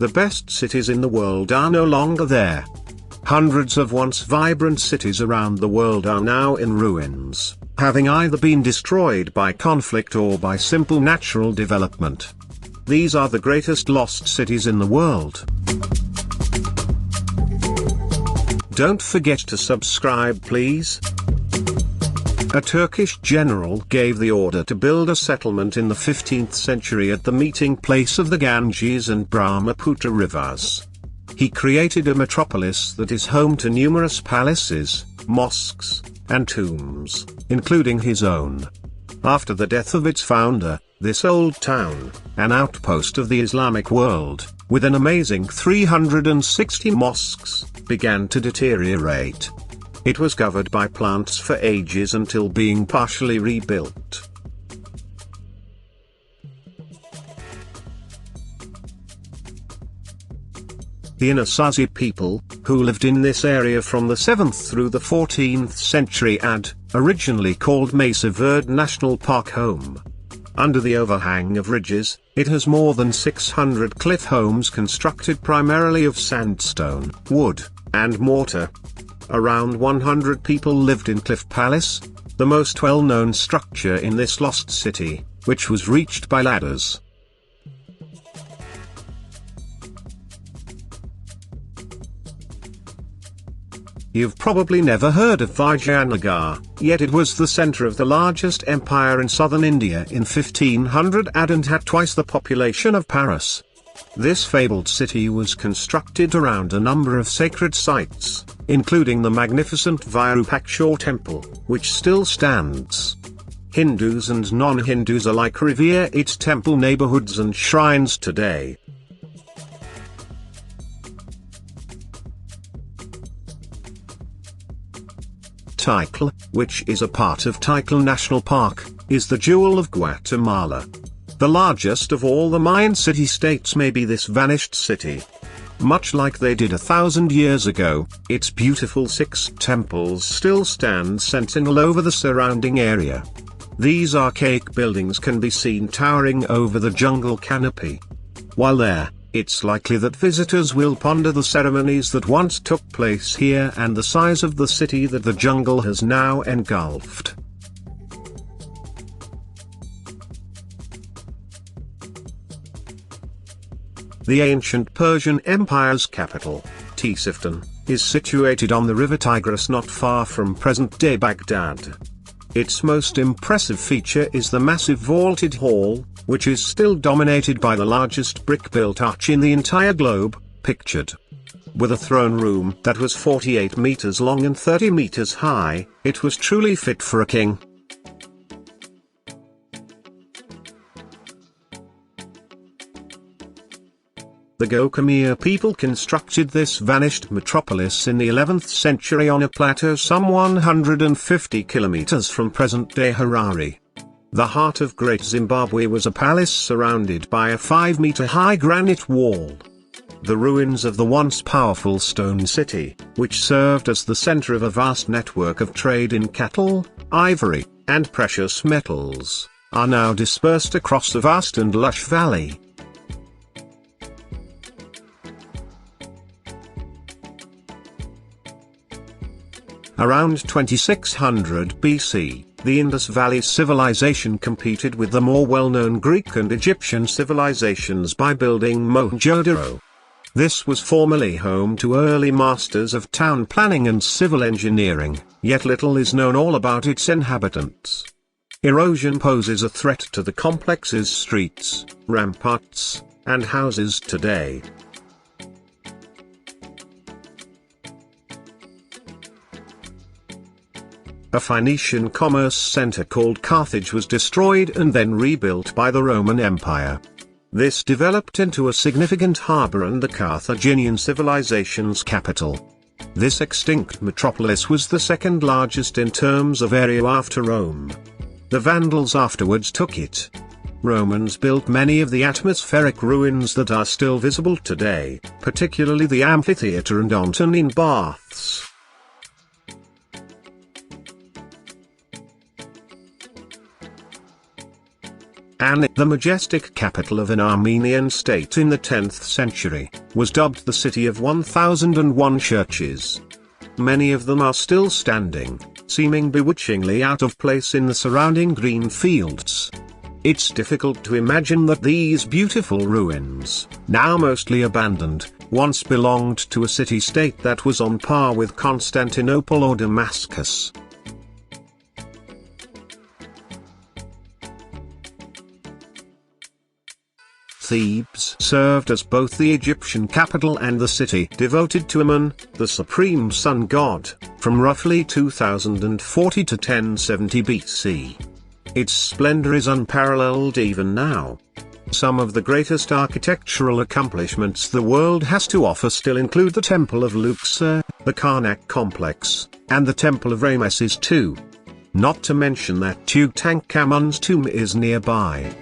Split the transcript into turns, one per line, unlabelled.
The best cities in the world are no longer there. Hundreds of once vibrant cities around the world are now in ruins, having either been destroyed by conflict or by simple natural development. These are the greatest lost cities in the world. Don't forget to subscribe, please. A Turkish general gave the order to build a settlement in the 15th century at the meeting place of the Ganges and Brahmaputra rivers. He created a metropolis that is home to numerous palaces, mosques, and tombs, including his own. After the death of its founder, this old town, an outpost of the Islamic world, with an amazing 360 mosques, began to deteriorate. It was covered by plants for ages until being partially rebuilt. The Anasazi people, who lived in this area from the 7th through the 14th century had, originally called Mesa Verde National Park home. Under the overhang of ridges, it has more than 600 cliff homes constructed primarily of sandstone, wood, and mortar. Around 100 people lived in Cliff Palace, the most well-known structure in this lost city, which was reached by ladders. You've probably never heard of Vijayanagara, yet it was the center of the largest empire in southern India in 1500 and had twice the population of Paris. This fabled city was constructed around a number of sacred sites, including the magnificent Virupaksha temple, which still stands. Hindus and non-Hindus alike revere its temple neighborhoods and shrines today. Tikal, which is a part of Tikal National Park, is the jewel of Guatemala. The largest of all the Mayan city-states may be this vanished city. Much like they did 1,000 years ago, its beautiful 6 temples still stand sentinel over the surrounding area. These archaic buildings can be seen towering over the jungle canopy. While there, it's likely that visitors will ponder the ceremonies that once took place here and the size of the city that the jungle has now engulfed. The ancient Persian Empire's capital, Ctesiphon, is situated on the river Tigris not far from present-day Baghdad. Its most impressive feature is the massive vaulted hall, which is still dominated by the largest brick-built arch in the entire globe, pictured. With a throne room that was 48 meters long and 30 meters high, it was truly fit for a king. The Gaur people constructed this vanished metropolis in the 11th century on a plateau some 150 kilometers from present-day Harare. The heart of Great Zimbabwe was a palace surrounded by a 5-meter-high granite wall. The ruins of the once powerful stone city, which served as the center of a vast network of trade in cattle, ivory, and precious metals, are now dispersed across the vast and lush valley. Around 2600 BC, the Indus Valley civilization competed with the more well-known Greek and Egyptian civilizations by building Mohenjo-daro. This was formerly home to early masters of town planning and civil engineering, yet little is known all about its inhabitants. Erosion poses a threat to the complex's streets, ramparts, and houses today. A Phoenician commerce center called Carthage was destroyed and then rebuilt by the Roman Empire. This developed into a significant harbor and the Carthaginian civilization's capital. This extinct metropolis was the second largest in terms of area after Rome. The Vandals afterwards took it. Romans built many of the atmospheric ruins that are still visible today, particularly the amphitheater and Antonine Baths. and the majestic capital of an Armenian state in the 10th century, was dubbed the City of 1001 Churches. Many of them are still standing, seeming bewitchingly out of place in the surrounding green fields. It's difficult to imagine that these beautiful ruins, now mostly abandoned, once belonged to a city-state that was on par with Constantinople or Damascus. Thebes served as both the Egyptian capital and the city devoted to Amun, the supreme sun god, from roughly 2040 to 1070 BC. Its splendor is unparalleled even now. Some of the greatest architectural accomplishments the world has to offer still include the Temple of Luxor, the Karnak complex, and the Temple of Ramesses II. Not to mention that Tutankhamun's tomb is nearby.